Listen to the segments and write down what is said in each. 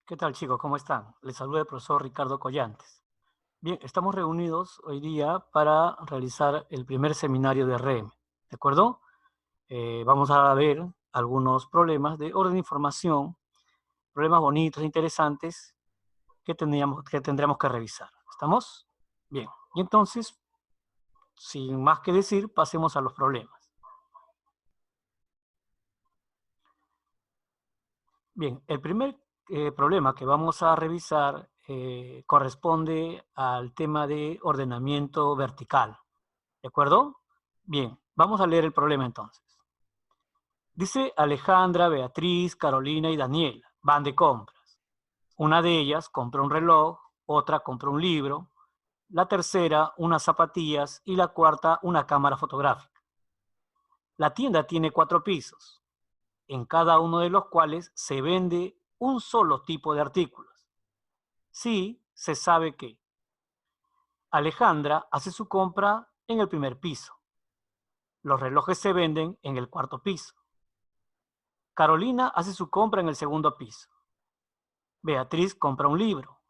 ¿Qué tal, chicos? ¿Cómo están? Les saluda el profesor Ricardo Collantes. Bien, estamos reunidos hoy día para realizar el primer seminario de RM, ¿de acuerdo? Vamos a ver algunos problemas de orden de información, problemas bonitos, interesantes que tendremos que revisar. ¿Estamos? Bien, y entonces, sin más que decir, pasemos a los problemas. Bien, el primer problema que vamos a revisar corresponde al tema de ordenamiento vertical. ¿De acuerdo? Bien, vamos a leer el problema entonces. Dice Alejandra, Beatriz, Carolina y Daniela van de compras. Una de ellas compra un reloj, otra compra un libro, la tercera unas zapatillas y la cuarta una cámara fotográfica. La tienda tiene 4 pisos, en cada uno de los cuales se vende un solo tipo de artículos. Sí, se sabe que Alejandra hace su compra en el primer piso. Los relojes se venden en el cuarto piso. Carolina hace su compra en el segundo piso. Beatriz compra un libro.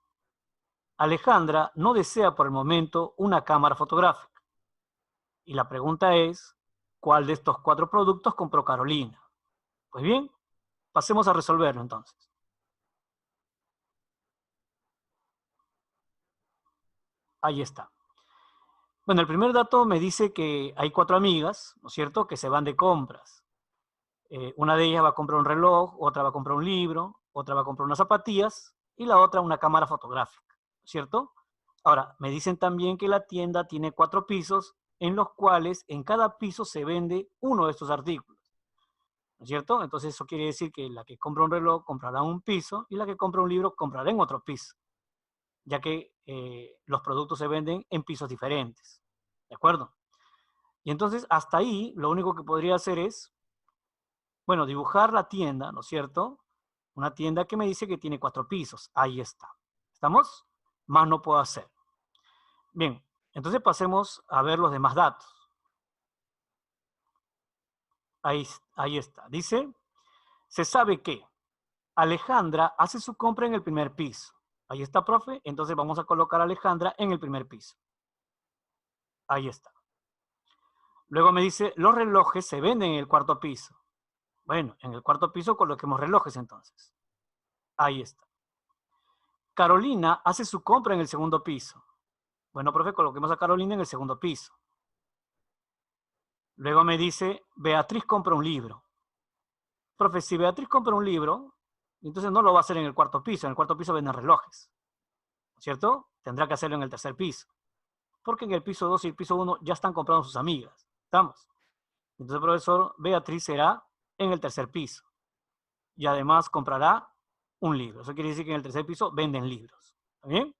Alejandra no desea por el momento una cámara fotográfica. Y la pregunta es, ¿cuál de estos 4 productos compró Carolina? Pues bien, pasemos a resolverlo entonces. Ahí está. Bueno, el primer dato me dice que hay 4 amigas, ¿no es cierto?, que se van de compras. Una de ellas va a comprar un reloj, otra va a comprar un libro, otra va a comprar unas zapatillas y la otra una cámara fotográfica, ¿cierto? Ahora, me dicen también que la tienda tiene 4 pisos en los cuales en cada piso se vende uno de estos artículos, ¿no es cierto? Entonces eso quiere decir que la que compra un reloj comprará un piso y la que compra un libro comprará en otro piso, ya que los productos se venden en pisos diferentes, ¿de acuerdo? Y entonces hasta ahí lo único que podría hacer es, bueno, dibujar la tienda, ¿no es cierto? Una tienda que me dice que tiene 4 pisos. Ahí está. ¿Estamos? Más no puedo hacer. Bien, entonces pasemos a ver los demás datos. Ahí está. Dice, se sabe que Alejandra hace su compra en el primer piso. Ahí está, profe. Entonces vamos a colocar a Alejandra en el primer piso. Ahí está. Luego me dice, los relojes se venden en el cuarto piso. Bueno, en el cuarto piso coloquemos relojes entonces. Ahí está. Carolina hace su compra en el segundo piso. Bueno, profe, coloquemos a Carolina en el segundo piso. Luego me dice, Beatriz compra un libro. Profe, si Beatriz compra un libro, entonces no lo va a hacer en el cuarto piso. En el cuarto piso venden relojes, ¿cierto? Tendrá que hacerlo en el tercer piso. Porque en el piso 2 y el piso 1 ya están comprando sus amigas. ¿Estamos? Entonces, profesor, Beatriz será en el tercer piso. Y además comprará un libro. Eso quiere decir que en el tercer piso venden libros. ¿Está bien?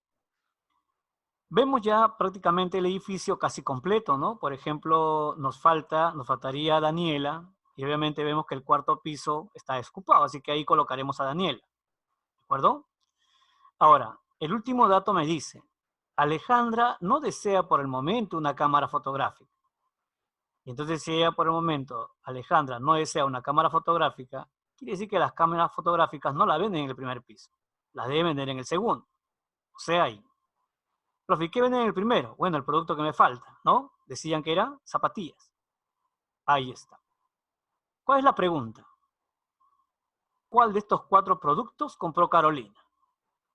Vemos ya prácticamente el edificio casi completo, ¿no? Por ejemplo, nos faltaría Daniela, y obviamente vemos que el cuarto piso está desocupado, así que ahí colocaremos a Daniela, ¿de acuerdo? Ahora, el último dato me dice, Alejandra no desea por el momento una cámara fotográfica. Y entonces, si ella por el momento, Alejandra, no desea una cámara fotográfica, quiere decir que las cámaras fotográficas no la venden en el primer piso, las debe vender en el segundo, o sea, ahí. Profe, ¿qué venden en el primero? Bueno, el producto que me falta, ¿no? Decían que eran zapatillas. Ahí está. ¿Cuál es la pregunta? ¿Cuál de estos 4 productos compró Carolina?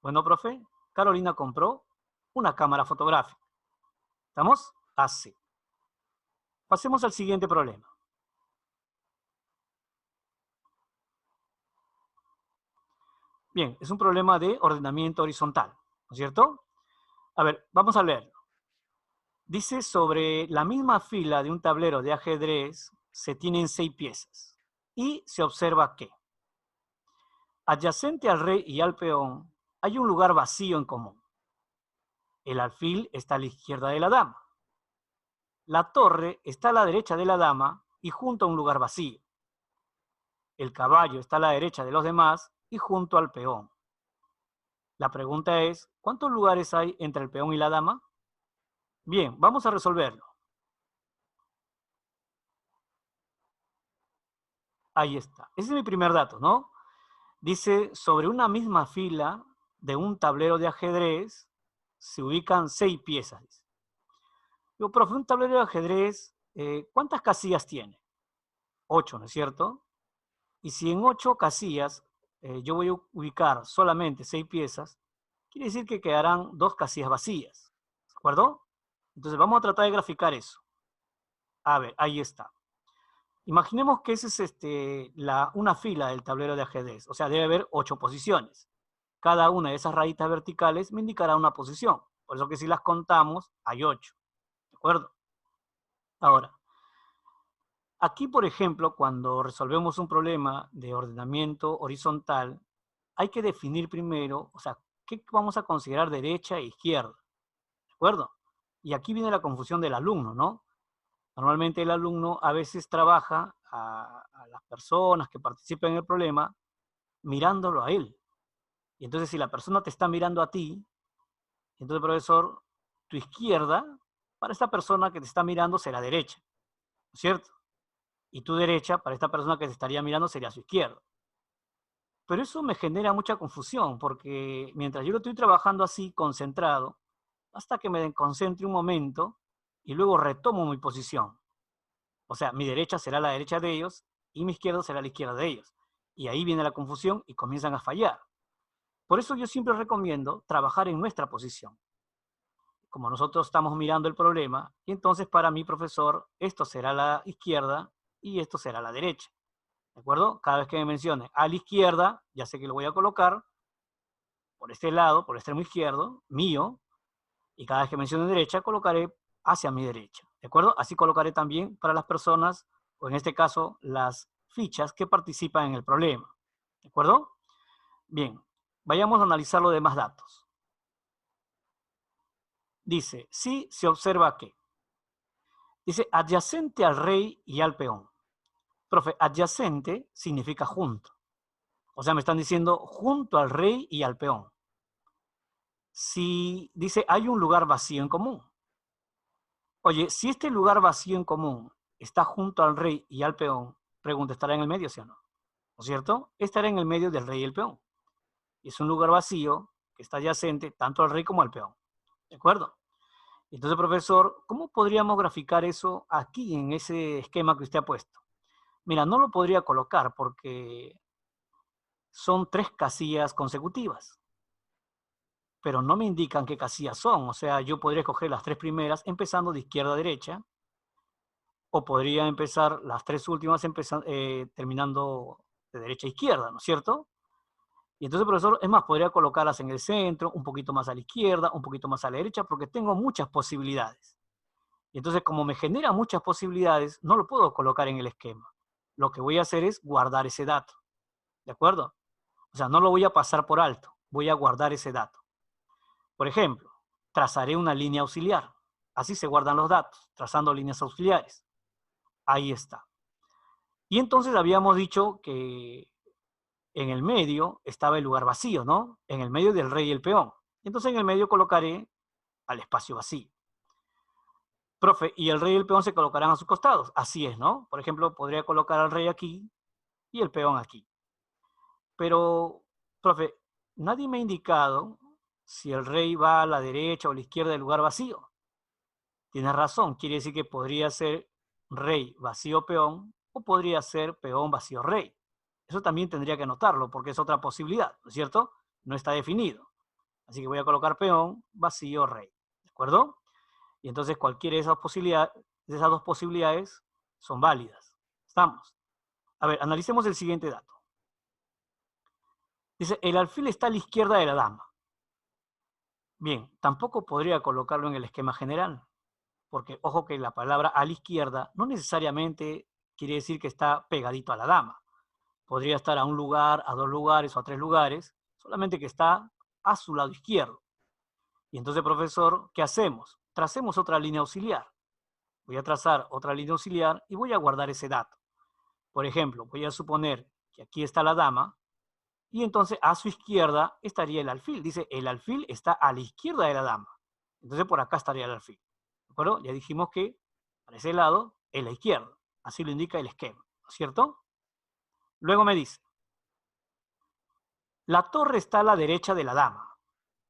Bueno, profe, Carolina compró una cámara fotográfica. ¿Estamos? Así. Pasemos al siguiente problema. Bien, es un problema de ordenamiento horizontal, ¿no es cierto? A ver, vamos a leerlo. Dice, sobre la misma fila de un tablero de ajedrez se tienen 6 piezas y se observa que adyacente al rey y al peón hay un lugar vacío en común. El alfil está a la izquierda de la dama. La torre está a la derecha de la dama y junto a un lugar vacío. El caballo está a la derecha de los demás y junto al peón. La pregunta es, ¿cuántos lugares hay entre el peón y la dama? Bien, vamos a resolverlo. Ahí está. Ese es mi primer dato, ¿no? Dice, sobre una misma fila de un tablero de ajedrez se ubican 6 piezas. Digo, profe, un tablero de ajedrez, ¿cuántas casillas tiene? 8, ¿no es cierto? Y si en 8 casillas yo voy a ubicar solamente 6 piezas, quiere decir que quedarán 2 casillas vacías. ¿De acuerdo? Entonces vamos a tratar de graficar eso. A ver, ahí está. Imaginemos que esa es una fila del tablero de ajedrez. O sea, debe haber 8 posiciones. Cada una de esas rayitas verticales me indicará una posición. Por eso que si las contamos, hay 8. ¿De acuerdo? Ahora, aquí, por ejemplo, cuando resolvemos un problema de ordenamiento horizontal, hay que definir primero, o sea, qué vamos a considerar derecha e izquierda. ¿De acuerdo? Y aquí viene la confusión del alumno, ¿no? Normalmente el alumno a veces trabaja a las personas que participan en el problema mirándolo a él. Y entonces si la persona te está mirando a ti, entonces, profesor, tu izquierda para esta persona que te está mirando será derecha, ¿no es cierto? Y tu derecha para esta persona que te estaría mirando sería su izquierda. Pero eso me genera mucha confusión porque mientras yo lo estoy trabajando así, concentrado, hasta que me desconcentre un momento y luego retomo mi posición. O sea, mi derecha será la derecha de ellos y mi izquierda será la izquierda de ellos. Y ahí viene la confusión y comienzan a fallar. Por eso yo siempre recomiendo trabajar en nuestra posición. Como nosotros estamos mirando el problema, y entonces para mi profesor, esto será la izquierda y esto será la derecha. ¿De acuerdo? Cada vez que me mencione a la izquierda, ya sé que lo voy a colocar por este lado, por el extremo izquierdo, mío, y cada vez que mencione derecha, colocaré hacia mi derecha. ¿De acuerdo? Así colocaré también para las personas, o en este caso, las fichas que participan en el problema. ¿De acuerdo? Bien, vayamos a analizar los demás datos. Dice, sí se observa que, dice, adyacente al rey y al peón. Profe, adyacente significa junto. O sea, me están diciendo junto al rey y al peón. Si dice, hay un lugar vacío en común. Oye, si este lugar vacío en común está junto al rey y al peón, pregunta, ¿estará en el medio, sí o no? ¿No es cierto? Estará en el medio del rey y el peón. Y es un lugar vacío que está adyacente tanto al rey como al peón. ¿De acuerdo? Entonces, profesor, ¿cómo podríamos graficar eso aquí en ese esquema que usted ha puesto? Mira, no lo podría colocar porque son 3 casillas consecutivas, pero no me indican qué casillas son. O sea, yo podría escoger las 3 primeras empezando de izquierda a derecha, o podría empezar las 3 últimas terminando de derecha a izquierda, ¿no es cierto? Y entonces, profesor, es más, podría colocarlas en el centro, un poquito más a la izquierda, un poquito más a la derecha, porque tengo muchas posibilidades. Y entonces, como me genera muchas posibilidades, no lo puedo colocar en el esquema. Lo que voy a hacer es guardar ese dato, ¿de acuerdo? O sea, no lo voy a pasar por alto, voy a guardar ese dato. Por ejemplo, trazaré una línea auxiliar. Así se guardan los datos, trazando líneas auxiliares. Ahí está. Y entonces habíamos dicho que en el medio estaba el lugar vacío, ¿no? En el medio del rey y el peón. Entonces en el medio colocaré al espacio vacío. Profe, y el rey y el peón se colocarán a sus costados. Así es, ¿no? Por ejemplo, podría colocar al rey aquí y el peón aquí. Pero, profe, nadie me ha indicado si el rey va a la derecha o a la izquierda del lugar vacío. Tienes razón, quiere decir que podría ser rey vacío peón o podría ser peón vacío rey. Eso también tendría que anotarlo porque es otra posibilidad, ¿no es cierto? No está definido. Así que voy a colocar peón vacío rey, ¿de acuerdo? Y entonces cualquiera de esas dos posibilidades son válidas. ¿Estamos? A ver, analicemos el siguiente dato. Dice, el alfil está a la izquierda de la dama. Bien, tampoco podría colocarlo en el esquema general, porque ojo que la palabra a la izquierda no necesariamente quiere decir que está pegadito a la dama. Podría estar a un lugar, a 2 lugares o a 3 lugares, solamente que está a su lado izquierdo. Y entonces, profesor, ¿qué hacemos? Tracemos otra línea auxiliar. Voy a trazar otra línea auxiliar y voy a guardar ese dato. Por ejemplo, voy a suponer que aquí está la dama y entonces a su izquierda estaría el alfil. Dice, el alfil está a la izquierda de la dama. Entonces por acá estaría el alfil. ¿De acuerdo? Ya dijimos que para ese lado es la izquierda. Así lo indica el esquema, ¿no es cierto? Luego me dice, La torre está a la derecha de la dama.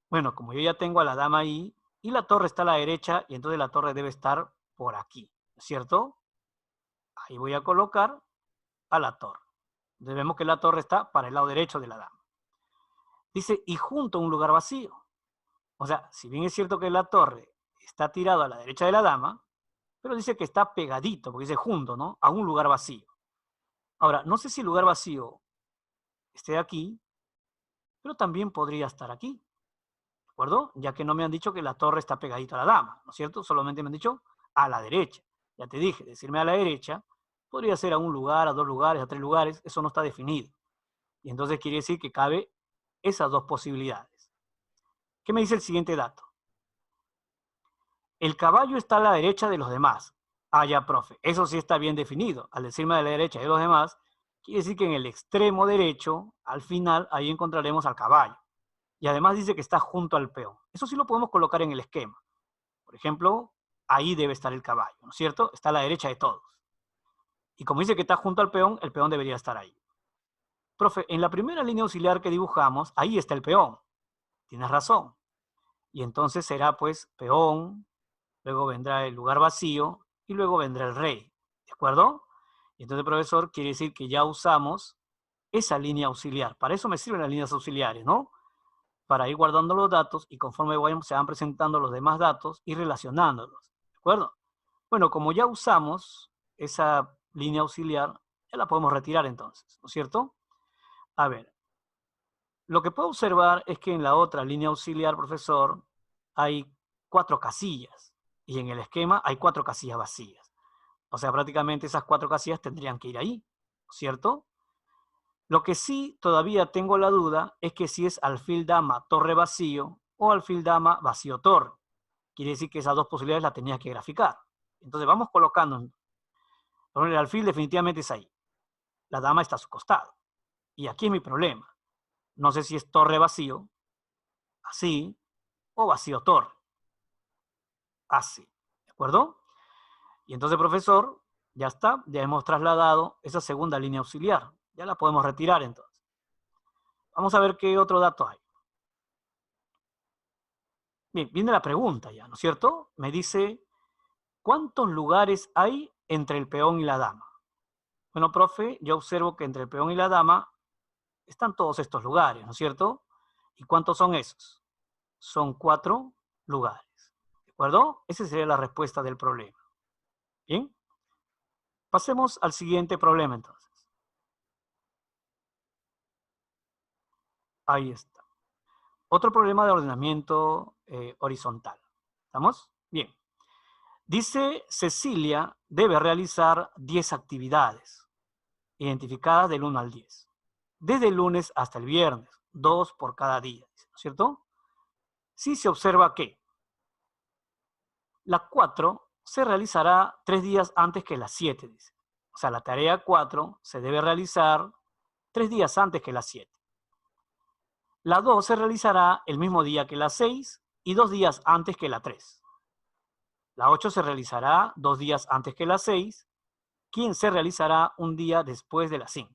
Bueno, como yo ya tengo a la dama ahí, y la torre está a la derecha, y entonces la torre debe estar por aquí, ¿cierto? Ahí voy a colocar a la torre. Entonces vemos que la torre está para el lado derecho de la dama. Dice, y junto a un lugar vacío. O sea, si bien es cierto que la torre está tirada a la derecha de la dama, pero dice que está pegadito, porque dice junto, ¿no? A un lugar vacío. Ahora, no sé si el lugar vacío esté aquí, pero también podría estar aquí, ¿de acuerdo? Ya que no me han dicho que la torre está pegadito a la dama, ¿no es cierto? Solamente me han dicho a la derecha. Ya te dije, decirme a la derecha podría ser a un lugar, a dos lugares, a tres lugares, eso no está definido. Y entonces quiere decir que cabe esas dos posibilidades. ¿Qué me dice el siguiente dato? El caballo está a la derecha de los demás. Ah, ya, profe, eso sí está bien definido. Al decirme a la derecha de los demás, quiere decir que en el extremo derecho, al final, ahí encontraremos al caballo. Y además dice que está junto al peón. Eso sí lo podemos colocar en el esquema. Por ejemplo, ahí debe estar el caballo, ¿no es cierto? Está a la derecha de todos. Y como dice que está junto al peón, el peón debería estar ahí. Profe, en la primera línea auxiliar que dibujamos, ahí está el peón. Tienes razón. Y entonces será pues peón, luego vendrá el lugar vacío y luego vendrá el rey. ¿De acuerdo? Y entonces, profesor, quiere decir que ya usamos esa línea auxiliar. Para eso me sirven las líneas auxiliares, ¿no? Para ir guardando los datos y conforme se van presentando los demás datos y relacionándolos. ¿De acuerdo? Bueno, como ya usamos esa línea auxiliar, ya la podemos retirar entonces, ¿no es cierto? A ver, lo que puedo observar es que en la otra línea auxiliar, profesor, hay 4 casillas y en el esquema hay 4 casillas vacías. O sea, prácticamente esas 4 casillas tendrían que ir ahí, ¿cierto? Lo que sí todavía tengo la duda es que si es alfil dama torre vacío o alfil dama vacío torre. Quiere decir que esas dos posibilidades las tenías que graficar. Entonces vamos colocando. El alfil definitivamente es ahí. La dama está a su costado. Y aquí es mi problema. No sé si es torre vacío, así, o vacío torre, así. ¿De acuerdo? Y entonces, profesor, ya está, ya hemos trasladado esa segunda línea auxiliar. Ya la podemos retirar entonces. Vamos a ver qué otro dato hay. Bien, viene la pregunta ya, ¿no es cierto? Me dice, ¿cuántos lugares hay entre el peón y la dama? Bueno, profe, yo observo que entre el peón y la dama están todos estos lugares, ¿no es cierto? ¿Y cuántos son esos? Son 4 lugares. ¿De acuerdo? Esa sería la respuesta del problema. Bien. Pasemos al siguiente problema entonces. Ahí está. Otro problema de ordenamiento horizontal. ¿Estamos? Bien. Dice Cecilia debe realizar 10 actividades, identificadas del 1 al 10. Desde el lunes hasta el viernes, 2 por cada día, ¿no es cierto? Sí se observa que la 4 se realizará 3 días antes que la 7, dice. O sea, la tarea 4 se debe realizar 3 días antes que la 7. La 2 se realizará el mismo día que la 6 y 2 días antes que la 3. La 8 se realizará 2 días antes que la 6, quien se realizará un día después de la 5.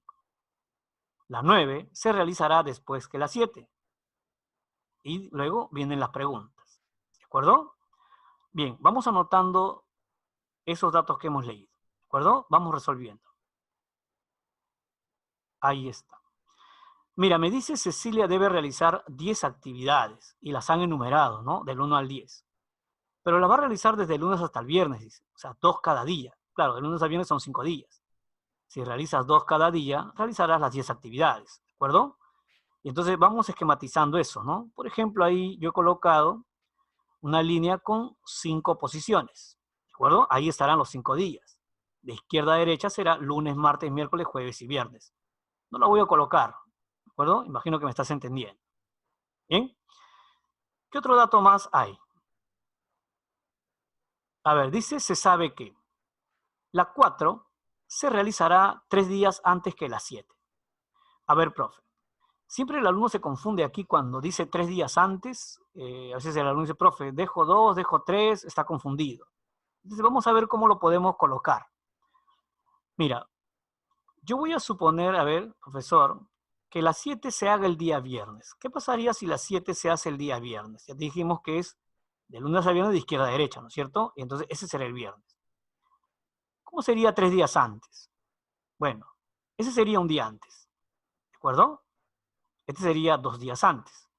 La 9 se realizará después que la 7. Y luego vienen las preguntas. ¿De acuerdo? Bien, vamos anotando esos datos que hemos leído. ¿De acuerdo? Vamos resolviendo. Ahí está. Mira, me dice Cecilia debe realizar 10 actividades y las han enumerado, ¿no? Del 1 al 10. Pero las va a realizar desde el lunes hasta el viernes, dice. O sea, 2 cada día. Claro, del lunes al viernes son 5 días. Si realizas 2 cada día, realizarás las 10 actividades. ¿De acuerdo? Y entonces vamos esquematizando eso, ¿no? Por ejemplo, ahí yo he colocado una línea con 5 posiciones. ¿De acuerdo? Ahí estarán los 5 días. De izquierda a derecha será lunes, martes, miércoles, jueves y viernes. No la voy a colocar. ¿De acuerdo? Imagino que me estás entendiendo. ¿Bien? ¿Qué otro dato más hay? A ver, dice, se sabe que la 4 se realizará 3 días antes que la 7. A ver, profe. Siempre el alumno se confunde aquí cuando dice 3 días antes. A veces el alumno dice, profe, dejo 2, dejo 3, está confundido. Entonces vamos a ver cómo lo podemos colocar. Mira, yo voy a suponer, a ver, profesor, que la 7 se haga el día viernes. ¿Qué pasaría si la 7 se hace el día viernes? Ya dijimos que es de lunes a viernes de izquierda a derecha, ¿no es cierto? Y entonces ese será el viernes. ¿Cómo sería 3 días antes? Bueno, ese sería un día antes, ¿de acuerdo? Este sería 2 días antes.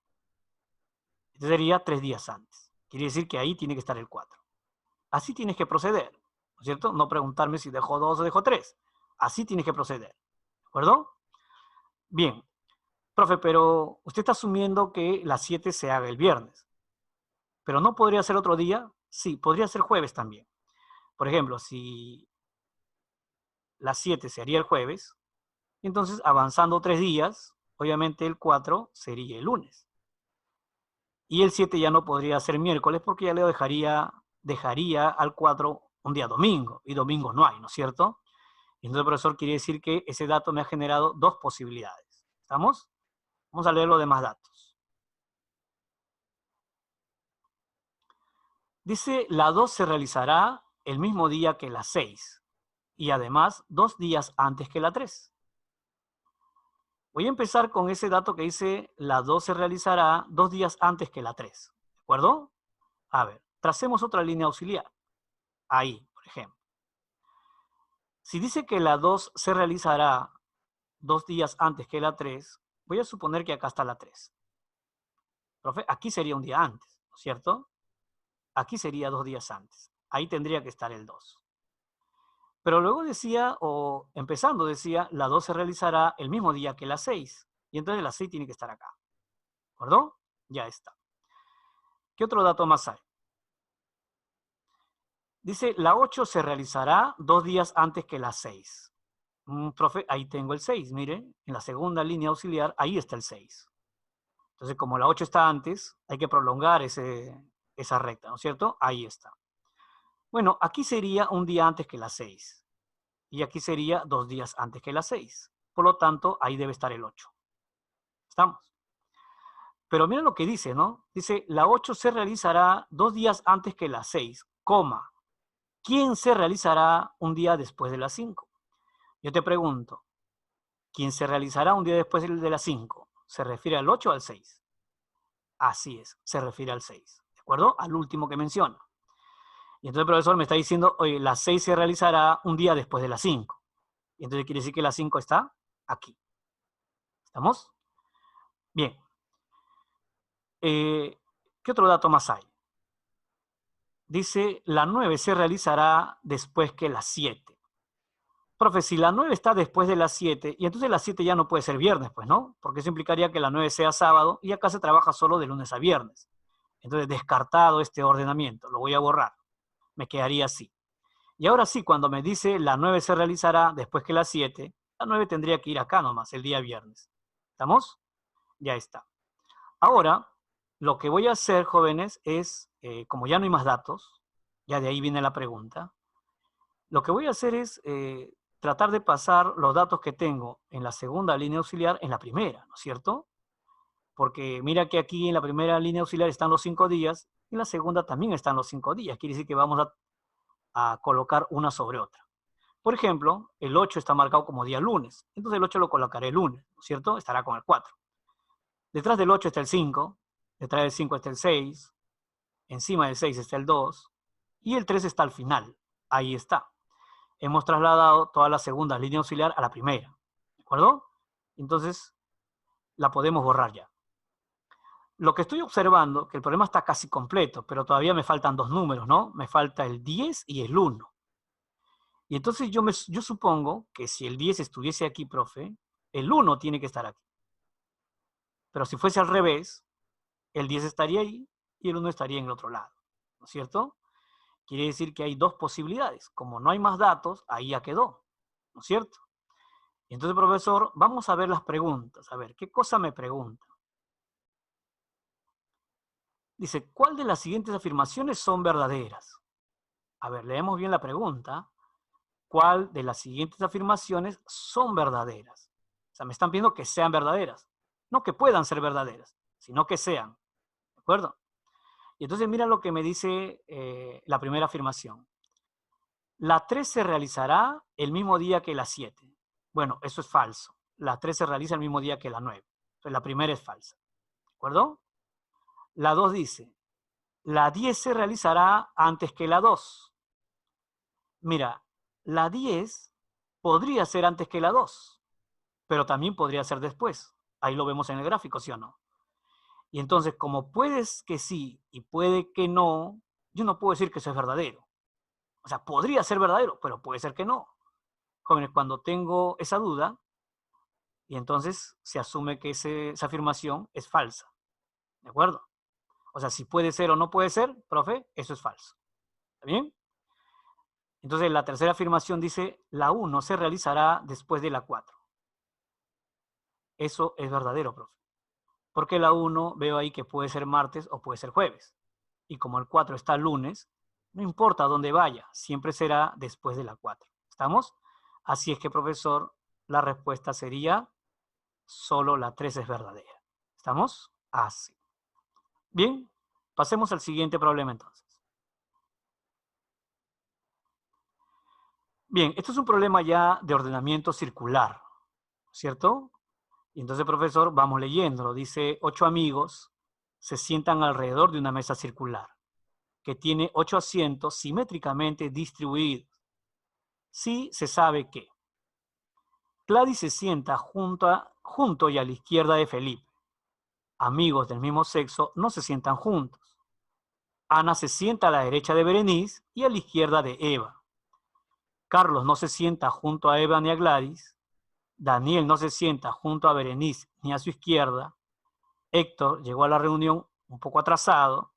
Este sería 3 días antes. Quiere decir que ahí tiene que estar el 4. Así tienes que proceder, ¿no es cierto? No preguntarme si dejo 2 o dejo 3. Así tienes que proceder, ¿de acuerdo? Bien, profe, pero usted está asumiendo que la 7 se haga el viernes. ¿Pero no podría ser otro día? Sí, podría ser jueves también. Por ejemplo, si la 7 se haría el jueves, entonces avanzando 3 días, obviamente el 4 sería el lunes. Y el 7 ya no podría ser miércoles porque ya le dejaría al 4 un día domingo. Y domingo no hay, ¿no es cierto? Y entonces, profesor, quiere decir que ese dato me ha generado dos posibilidades. ¿Estamos? Vamos a leer los demás datos. Dice, la 2 se realizará el mismo día que la 6 y además 2 días antes que la 3. Voy a empezar con ese dato que dice, la 2 se realizará 2 días antes que la 3. ¿De acuerdo? A ver, tracemos otra línea auxiliar. Ahí, por ejemplo. Si dice que la 2 se realizará 2 días antes que la 3, voy a suponer que acá está la 3. Profe, aquí sería un día antes, ¿no es cierto? Aquí sería 2 días antes. Ahí tendría que estar el 2. Pero luego decía, o empezando decía, la 2 se realizará el mismo día que la 6. Y entonces la 6 tiene que estar acá. ¿De acuerdo? Ya está. ¿Qué otro dato más hay? Dice, la 8 se realizará 2 días antes que la 6. Profe, ahí tengo el 6, mire, en la segunda línea auxiliar, ahí está el 6. Entonces, como la 8 está antes, hay que prolongar esa recta, ¿no es cierto? Ahí está. Bueno, aquí sería un día antes que la 6. Y aquí sería 2 días antes que la 6. Por lo tanto, ahí debe estar el 8. ¿Estamos? Pero miren lo que dice, ¿no? Dice, la 8 se realizará 2 días antes que la 6, coma. ¿Quién se realizará un día después de la 5? Yo te pregunto, ¿quién se realizará un día después de la 5? ¿Se refiere al 8 o al 6? Así es, se refiere al 6. ¿De acuerdo? Al último que menciona. Y entonces el profesor me está diciendo, oye, la 6 se realizará un día después de la 5. Y entonces quiere decir que la 5 está aquí. ¿Estamos? Bien. ¿Qué otro dato más hay? Dice, la 9 se realizará después que la 7. Profe, si la 9 está después de las 7, y entonces la 7 ya no puede ser viernes, pues, ¿no? Porque eso implicaría que la 9 sea sábado, y acá se trabaja solo de lunes a viernes. Entonces, descartado este ordenamiento, lo voy a borrar. Me quedaría así. Y ahora sí, cuando me dice la 9 se realizará después que la 7, la 9 tendría que ir acá nomás, el día viernes. ¿Estamos? Ya está. Ahora, lo que voy a hacer, jóvenes, es, como ya no hay más datos, ya de ahí viene la pregunta, lo que voy a hacer es tratar de pasar los datos que tengo en la segunda línea auxiliar en la primera, ¿no es cierto? Porque mira que aquí en la primera línea auxiliar están los 5 días, y en la segunda también están los 5 días. Quiere decir que vamos a colocar una sobre otra. Por ejemplo, el 8 está marcado como día lunes, entonces el 8 lo colocaré el lunes, ¿no es cierto? Estará con el 4. Detrás del 8 está el 5, detrás del 5 está el 6, encima del 6 está el 2, y el 3 está al final. Ahí está. Hemos trasladado toda la segunda línea auxiliar a la primera. ¿De acuerdo? Entonces, la podemos borrar ya. Lo que estoy observando, que el problema está casi completo, pero todavía me faltan dos números, ¿no? Me falta el 10 y el 1. Y entonces yo supongo que si el 10 estuviese aquí, profe, el 1 tiene que estar aquí. Pero si fuese al revés, el 10 estaría ahí y el 1 estaría en el otro lado. ¿No es cierto? Quiere decir que hay dos posibilidades. Como no hay más datos, ahí ya quedó. ¿No es cierto? Y entonces, profesor, vamos a ver las preguntas. A ver, ¿qué cosa me pregunta? Dice, ¿cuál de las siguientes afirmaciones son verdaderas? A ver, leemos bien la pregunta. ¿Cuál de las siguientes afirmaciones son verdaderas? O sea, me están pidiendo que sean verdaderas. No que puedan ser verdaderas, sino que sean. ¿De acuerdo? Y entonces mira lo que me dice la primera afirmación. La 3 se realizará el mismo día que la 7. Bueno, eso es falso. la 3 se realiza el mismo día que la 9. Entonces la primera es falsa. ¿De acuerdo? La 2 dice, la 10 se realizará antes que la 2. Mira, la 10 podría ser antes que la 2, pero también podría ser después. Ahí lo vemos en el gráfico, ¿sí o no? Y entonces, como puedes que sí y puede que no, yo no puedo decir que eso es verdadero. O sea, podría ser verdadero, pero puede ser que no. Jóvenes, cuando tengo esa duda, y entonces se asume que esa afirmación es falsa. ¿De acuerdo? O sea, si puede ser o no puede ser, profe, eso es falso. ¿Está bien? Entonces, la tercera afirmación dice, la 1 se realizará después de la 4. Eso es verdadero, profe. Porque la 1 veo ahí que puede ser martes o puede ser jueves. Y como el 4 está lunes, no importa dónde vaya, siempre será después de la 4. ¿Estamos? Así es que, profesor, la respuesta sería solo la 3 es verdadera. ¿Estamos? Así. Bien, pasemos al siguiente problema entonces. Bien, esto es un problema ya de ordenamiento circular, ¿cierto? Y entonces, profesor, vamos leyéndolo. Dice, 8 amigos se sientan alrededor de una mesa circular que tiene 8 asientos simétricamente distribuidos. Sí se sabe que Gladys se sienta junto y a la izquierda de Felipe. Amigos del mismo sexo no se sientan juntos. Ana se sienta a la derecha de Berenice y a la izquierda de Eva. Carlos no se sienta junto a Eva ni a Gladys. Daniel no se sienta junto a Berenice ni a su izquierda. Héctor llegó a la reunión un poco atrasado.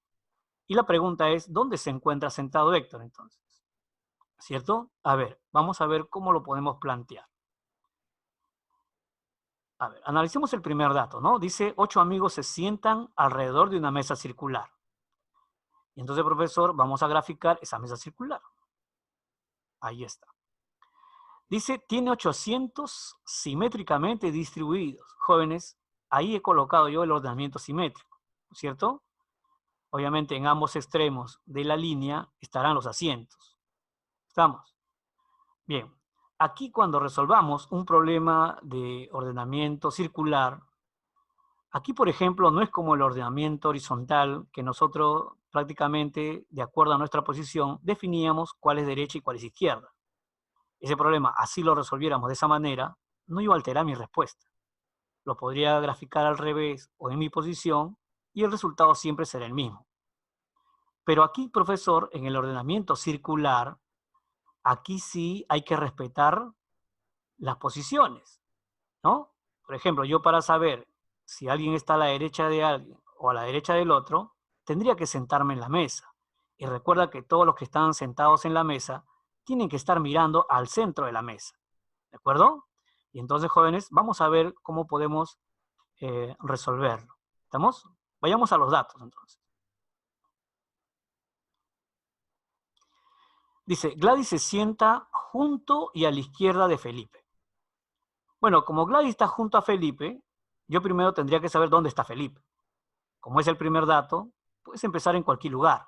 Y la pregunta es, ¿dónde se encuentra sentado Héctor entonces? ¿Cierto? A ver, vamos a ver cómo lo podemos plantear. A ver, analicemos el primer dato, ¿no? Dice, 8 amigos se sientan alrededor de una mesa circular. Y entonces, profesor, vamos a graficar esa mesa circular. Ahí está. Dice, tiene 8 asientos simétricamente distribuidos. Jóvenes, ahí he colocado yo el ordenamiento simétrico, ¿cierto? Obviamente en ambos extremos de la línea estarán los asientos. ¿Estamos? Bien, aquí cuando resolvamos un problema de ordenamiento circular, aquí por ejemplo no es como el ordenamiento horizontal que nosotros prácticamente de acuerdo a nuestra posición definíamos cuál es derecha y cuál es izquierda. Ese problema, así lo resolviéramos de esa manera, no iba a alterar mi respuesta. Lo podría graficar al revés o en mi posición y el resultado siempre será el mismo. Pero aquí, profesor, en el ordenamiento circular, aquí sí hay que respetar las posiciones, ¿no? Por ejemplo, yo para saber si alguien está a la derecha de alguien o a la derecha del otro, tendría que sentarme en la mesa. Y recuerda que todos los que están sentados en la mesa tienen que estar mirando al centro de la mesa, ¿de acuerdo? Y entonces, jóvenes, vamos a ver cómo podemos resolverlo. ¿Estamos? Vayamos a los datos, entonces. Dice, Gladys se sienta junto y a la izquierda de Felipe. Bueno, como Gladys está junto a Felipe, yo primero tendría que saber dónde está Felipe. Como es el primer dato, puedes empezar en cualquier lugar.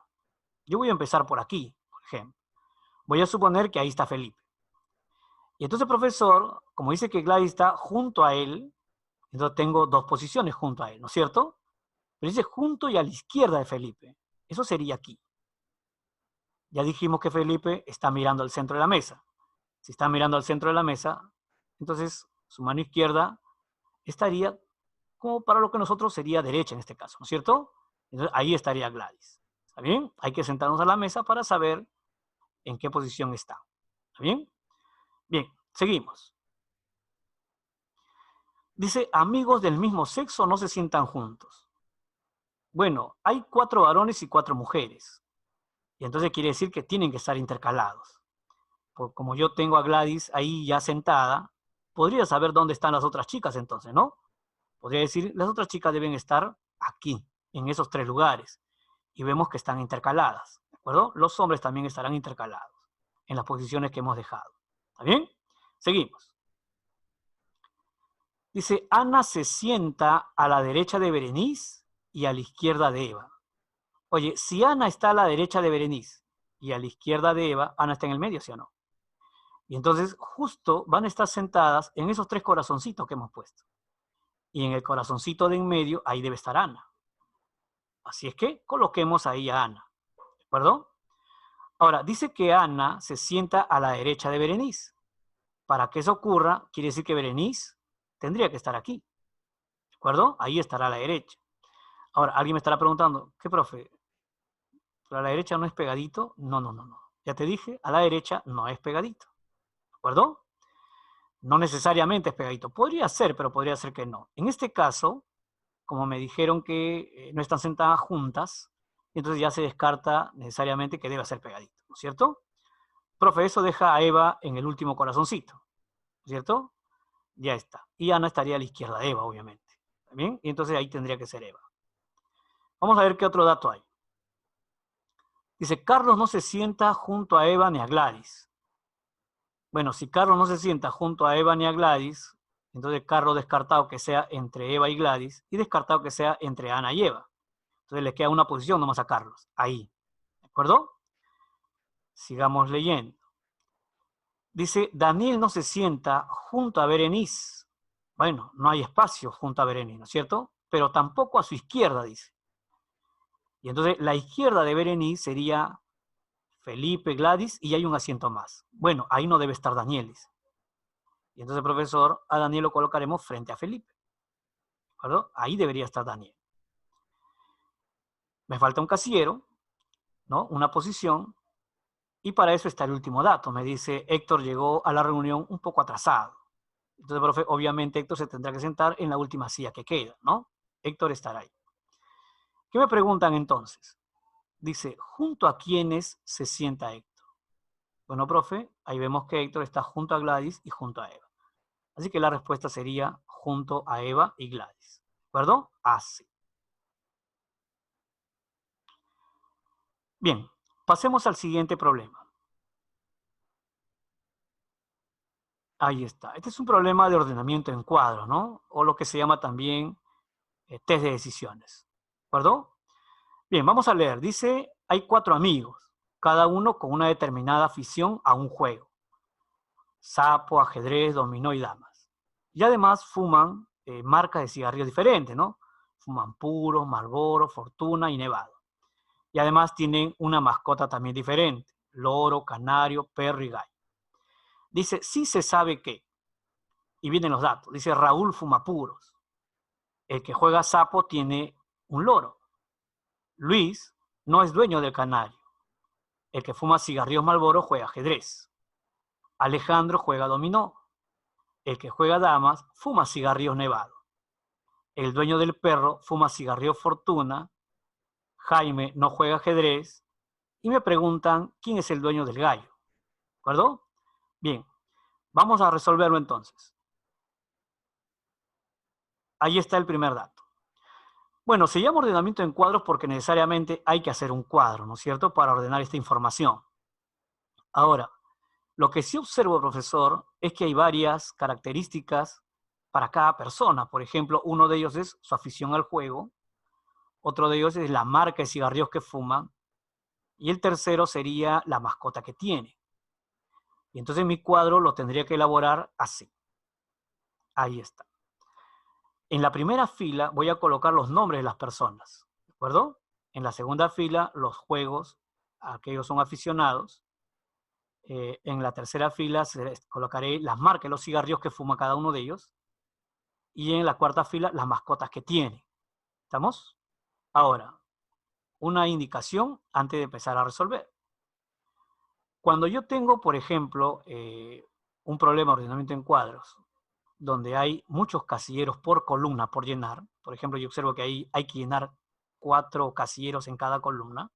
Yo voy a empezar por aquí, por ejemplo. Voy a suponer que ahí está Felipe. Y entonces, profesor, como dice que Gladys está junto a él, entonces tengo dos posiciones junto a él, ¿no es cierto? Pero dice junto y a la izquierda de Felipe. Eso sería aquí. Ya dijimos que Felipe está mirando al centro de la mesa. Si está mirando al centro de la mesa, entonces su mano izquierda estaría como para lo que nosotros sería derecha en este caso, ¿no es cierto? Entonces ahí estaría Gladys. ¿Está bien? Hay que sentarnos a la mesa para saber en qué posición está. ¿Está bien? Bien, seguimos. Dice, amigos del mismo sexo no se sientan juntos. Bueno, hay 4 varones y 4 mujeres. Y entonces quiere decir que tienen que estar intercalados. Como yo tengo a Gladys ahí ya sentada, podría saber dónde están las otras chicas entonces, ¿no? Podría decir, las otras chicas deben estar aquí, en esos 3 lugares. Y vemos que están intercaladas, ¿de acuerdo? Los hombres también estarán intercalados en las posiciones que hemos dejado. ¿Está bien? Seguimos. Dice, Ana se sienta a la derecha de Berenice y a la izquierda de Eva. Oye, si Ana está a la derecha de Berenice y a la izquierda de Eva, Ana está en el medio, ¿sí o no? Y entonces justo van a estar sentadas en esos 3 corazoncitos que hemos puesto. Y en el corazoncito de en medio, ahí debe estar Ana. Así es que coloquemos ahí a Ana. ¿De acuerdo? Ahora, dice que Ana se sienta a la derecha de Berenice. Para que eso ocurra, quiere decir que Berenice tendría que estar aquí. ¿De acuerdo? Ahí estará a la derecha. Ahora, alguien me estará preguntando, ¿qué profe? ¿A la derecha no es pegadito? No, no, no, no. Ya te dije, a la derecha no es pegadito. ¿De acuerdo? No necesariamente es pegadito. Podría ser, pero podría ser que no. En este caso, como me dijeron que no están sentadas juntas, entonces ya se descarta necesariamente que deba ser pegadito, ¿no es cierto? Profe, eso deja a Eva en el último corazoncito, ¿no es cierto? Ya está. Y Ana estaría a la izquierda de Eva, obviamente. ¿Bien? Y entonces ahí tendría que ser Eva. Vamos a ver qué otro dato hay. Dice, Carlos no se sienta junto a Eva ni a Gladys. Bueno, si Carlos no se sienta junto a Eva ni a Gladys, entonces Carlos descartado que sea entre Eva y Gladys y descartado que sea entre Ana y Eva. Entonces le queda una posición nomás a Carlos, ahí. ¿De acuerdo? Sigamos leyendo. Dice, Daniel no se sienta junto a Berenice. Bueno, no hay espacio junto a Berenice, ¿no es cierto? Pero tampoco a su izquierda, dice. Y entonces la izquierda de Berenice sería Felipe, Gladys, y hay un asiento más. Bueno, ahí no debe estar Daniel, dice. Y entonces, profesor, a Daniel lo colocaremos frente a Felipe. ¿De acuerdo? Ahí debería estar Daniel. Me falta un casillero, ¿no? Una posición. Y para eso está el último dato. Me dice, Héctor llegó a la reunión un poco atrasado. Entonces, profe, obviamente Héctor se tendrá que sentar en la última silla que queda, ¿no? Héctor estará ahí. ¿Qué me preguntan entonces? Dice, ¿junto a quiénes se sienta Héctor? Bueno, profe, ahí vemos que Héctor está junto a Gladys y junto a Eva. Así que la respuesta sería junto a Eva y Gladys. ¿De acuerdo? Así. Bien, pasemos al siguiente problema. Ahí está. Este es un problema de ordenamiento en cuadros, ¿no? O lo que se llama también test de decisiones. ¿De acuerdo? Bien, vamos a leer. Dice, hay 4 amigos, cada uno con una determinada afición a un juego. Sapo, ajedrez, dominó y damas. Y además fuman marcas de cigarrillos diferentes, ¿no? Fuman puros, Marlboro, Fortuna y Nevado. Y además tienen una mascota también diferente, loro, canario, perro y gallo. Dice, sí se sabe que, y vienen los datos, dice Raúl fuma puros. El que juega sapo tiene un loro. Luis no es dueño del canario. El que fuma cigarrillos Marlboro juega ajedrez. Alejandro juega dominó. El que juega damas fuma cigarrillos Nevado. El dueño del perro fuma cigarrillos Fortuna. Jaime no juega ajedrez. Y me preguntan quién es el dueño del gallo. ¿De acuerdo? Bien, vamos a resolverlo entonces. Ahí está el primer dato. Bueno, se llama ordenamiento en cuadros porque necesariamente hay que hacer un cuadro, ¿no es cierto?, para ordenar esta información. Ahora, lo que sí observo, profesor, es que hay varias características para cada persona. Por ejemplo, uno de ellos es su afición al juego, otro de ellos es la marca de cigarrillos que fuman, y el tercero sería la mascota que tiene. Y entonces mi cuadro lo tendría que elaborar así. Ahí está. En la primera fila voy a colocar los nombres de las personas, ¿de acuerdo? En la segunda fila los juegos a que ellos son aficionados. En la tercera fila colocaré las marcas de los cigarrillos que fuma cada uno de ellos. Y en la cuarta fila las mascotas que tiene. ¿Estamos? Ahora, una indicación antes de empezar a resolver. Cuando yo tengo, por ejemplo, un problema de ordenamiento en cuadros, donde hay muchos casilleros por columna por llenar, por ejemplo, yo observo que ahí hay que llenar 4 casilleros en cada columna,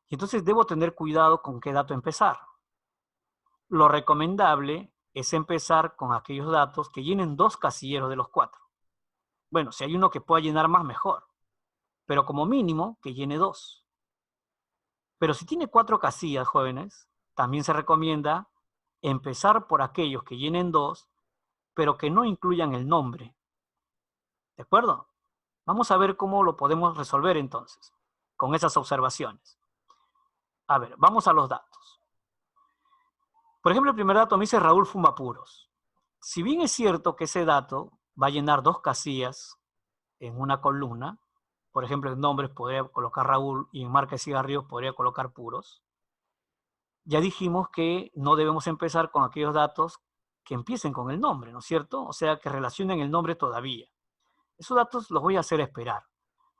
y entonces debo tener cuidado con qué dato empezar. Lo recomendable es empezar con aquellos datos que llenen 2 casilleros de los 4. Bueno, si hay uno que pueda llenar más, mejor, pero como mínimo que llene 2. Pero si tiene 4 casillas, jóvenes, también se recomienda empezar por aquellos que llenen 2, pero que no incluyan el nombre. ¿De acuerdo? Vamos a ver cómo lo podemos resolver entonces, con esas observaciones. A ver, vamos a los datos. Por ejemplo, el primer dato me dice Raúl fuma puros. Si bien es cierto que ese dato va a llenar 2 casillas en una columna, por ejemplo, en nombres podría colocar Raúl y en marca de cigarrillos podría colocar puros, ya dijimos que no debemos empezar con aquellos datos que empiecen con el nombre, ¿no es cierto? O sea, que relacionen el nombre todavía. Esos datos los voy a hacer esperar.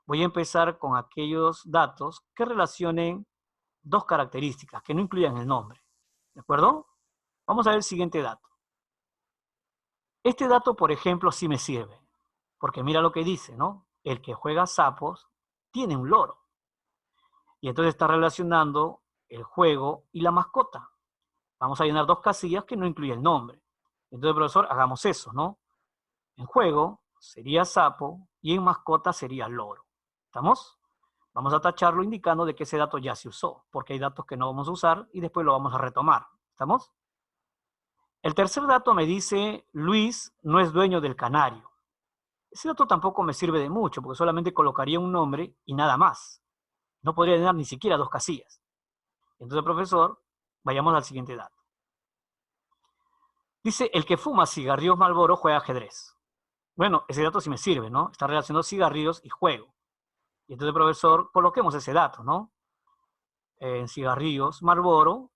Voy a empezar con aquellos datos que relacionen 2 características, que no incluyan el nombre. ¿De acuerdo? Vamos a ver el siguiente dato. Este dato, por ejemplo, sí me sirve, porque mira lo que dice, ¿no? El que juega sapos tiene un loro. Y entonces está relacionando el juego y la mascota. Vamos a llenar 2 casillas que no incluyen el nombre. Entonces, profesor, hagamos eso, ¿no? En juego sería sapo y en mascota sería loro. ¿Estamos? Vamos a tacharlo indicando de que ese dato ya se usó, porque hay datos que no vamos a usar y después lo vamos a retomar. ¿Estamos? El tercer dato me dice, Luis no es dueño del canario. Ese dato tampoco me sirve de mucho, porque solamente colocaría un nombre y nada más. No podría llenar ni siquiera 2 casillas. Entonces, profesor, vayamos al siguiente dato. Dice, el que fuma cigarrillos Marlboro juega ajedrez. Bueno, ese dato sí me sirve, ¿no? Está relacionando cigarrillos y juego. Y entonces, profesor, coloquemos ese dato, ¿no? En cigarrillos Marlboro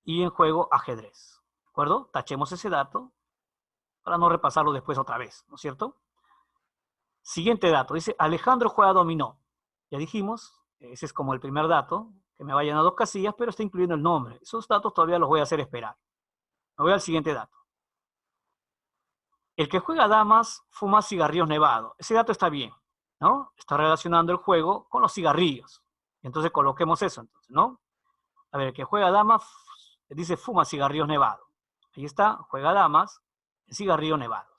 y en juego ajedrez. ¿De acuerdo? Tachemos ese dato para no repasarlo después otra vez, ¿no es cierto? Siguiente dato, dice Alejandro juega dominó. Ya dijimos, ese es como el primer dato, que me va a llenar 2 casillas, pero está incluyendo el nombre. Esos datos todavía los voy a hacer esperar. Me voy al siguiente dato. El que juega damas fuma cigarrillos nevados. Ese dato está bien, ¿no? Está relacionando el juego con los cigarrillos. Entonces coloquemos eso, entonces, ¿no? A ver, el que juega damas dice fuma cigarrillos nevados. Ahí está, juega damas en cigarrillos nevados.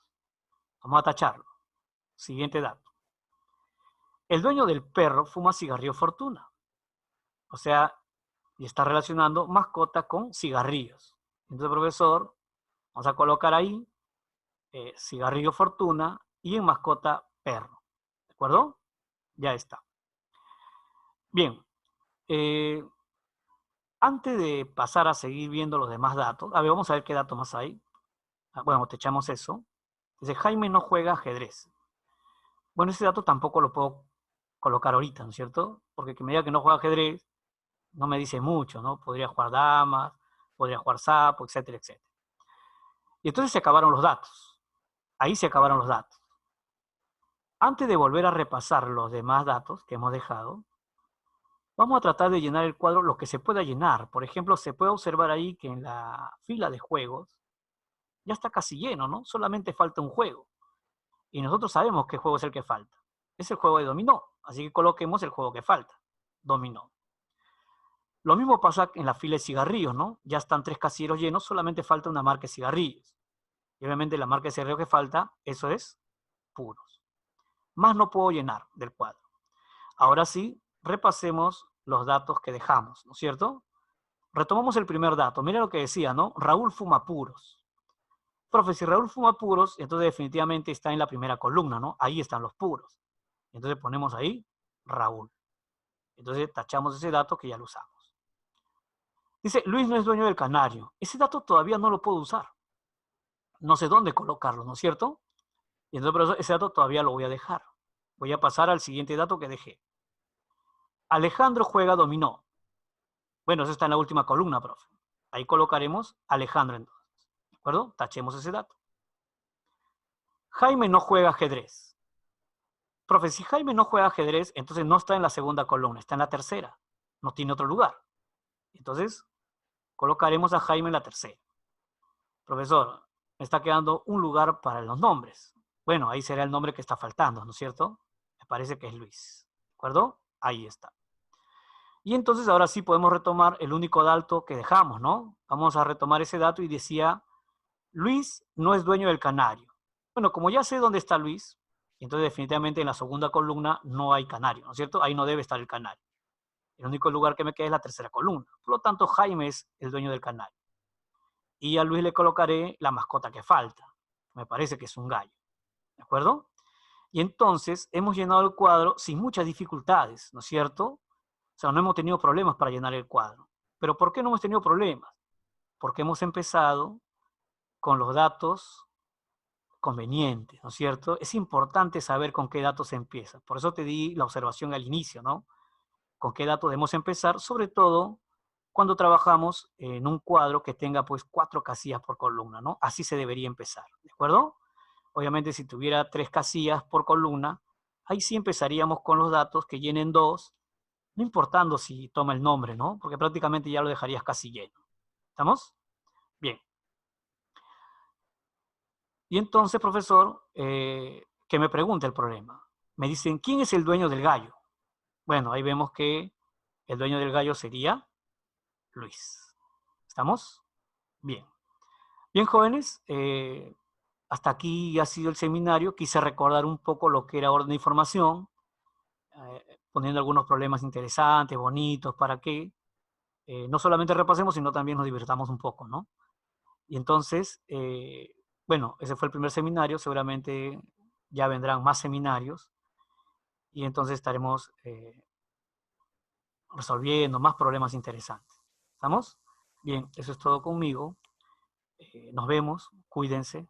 Vamos a tacharlo. Siguiente dato. El dueño del perro fuma cigarrillo fortuna. O sea, y está relacionando mascota con cigarrillos. Entonces, profesor, vamos a colocar ahí cigarrillo fortuna y en mascota perro. ¿De acuerdo? Ya está. Bien. Antes de pasar a seguir viendo los demás datos, a ver, vamos a ver qué datos más hay. Bueno, te echamos eso. Dice, Jaime no juega ajedrez. Bueno, ese dato tampoco lo puedo colocar ahorita, ¿no es cierto? Porque que me diga que no juega ajedrez no me dice mucho, ¿no? Podría jugar damas, podría jugar sapo, etcétera, etcétera. Y entonces se acabaron los datos. Ahí se acabaron los datos. Antes de volver a repasar los demás datos que hemos dejado, vamos a tratar de llenar el cuadro lo que se pueda llenar. Por ejemplo, se puede observar ahí que en la fila de juegos ya está casi lleno, ¿no? Solamente falta un juego. Y nosotros sabemos qué juego es el que falta. Es el juego de dominó. Así que coloquemos el juego que falta. Dominó. Lo mismo pasa en la fila de cigarrillos, ¿no? Ya están 3 casilleros llenos, solamente falta una marca de cigarrillos. Y obviamente la marca de cigarrillos que falta, eso es puros. Más no puedo llenar del cuadro. Ahora sí, repasemos los datos que dejamos, ¿no es cierto? Retomamos el primer dato. Mira lo que decía, ¿no? Raúl fuma puros. Profe, si Raúl fuma puros, entonces definitivamente está en la primera columna, ¿no? Ahí están los puros. Entonces ponemos ahí Raúl. Entonces tachamos ese dato que ya lo usamos. Dice, Luis no es dueño del canario. Ese dato todavía no lo puedo usar. No sé dónde colocarlo, ¿no es cierto? Y entonces por eso ese dato todavía lo voy a dejar. Voy a pasar al siguiente dato que dejé. Alejandro juega dominó. Bueno, eso está en la última columna, profe. Ahí colocaremos Alejandro entonces. ¿De acuerdo? Tachemos ese dato. Jaime no juega ajedrez. Profe, si Jaime no juega ajedrez, entonces no está en la segunda columna, está en la tercera. No tiene otro lugar. Entonces, colocaremos a Jaime en la tercera. Profesor, me está quedando un lugar para los nombres. Bueno, ahí será el nombre que está faltando, ¿no es cierto? Me parece que es Luis. ¿De acuerdo? Ahí está. Y entonces ahora sí podemos retomar el único dato que dejamos, ¿no? Vamos a retomar ese dato y decía, Luis no es dueño del canario. Bueno, como ya sé dónde está Luis, entonces definitivamente en la segunda columna no hay canario, ¿no es cierto? Ahí no debe estar el canario. El único lugar que me queda es la tercera columna. Por lo tanto, Jaime es el dueño del canario. Y a Luis le colocaré la mascota que falta. Me parece que es un gallo. ¿De acuerdo? Y entonces hemos llenado el cuadro sin muchas dificultades, ¿no es cierto? O sea, no hemos tenido problemas para llenar el cuadro. ¿Pero por qué no hemos tenido problemas? porque hemos empezado con los datos convenientes, ¿no es cierto? Es importante saber con qué datos se empieza. Por eso te di la observación al inicio, ¿no? Con qué datos debemos empezar, sobre todo cuando trabajamos en un cuadro que tenga pues 4 casillas por columna, ¿no? Así se debería empezar, ¿de acuerdo? Obviamente si tuviera 3 casillas por columna, ahí sí empezaríamos con los datos que llenen 2, no importando si toma el nombre, ¿no? Porque prácticamente ya lo dejarías casi lleno. ¿Estamos? Bien. Y entonces, profesor, que me pregunte el problema. Me dicen, ¿quién es el dueño del gallo? Bueno, ahí vemos que el dueño del gallo sería Luis. ¿Estamos? Bien. Bien, jóvenes, hasta aquí ha sido el seminario. Quise recordar un poco lo que era orden de información, poniendo algunos problemas interesantes, bonitos, para que no solamente repasemos, sino también nos divirtamos un poco, ¿no? Y entonces, bueno, ese fue el primer seminario, seguramente ya vendrán más seminarios y entonces estaremos resolviendo más problemas interesantes. ¿Estamos? Bien, eso es todo conmigo. Nos vemos, cuídense.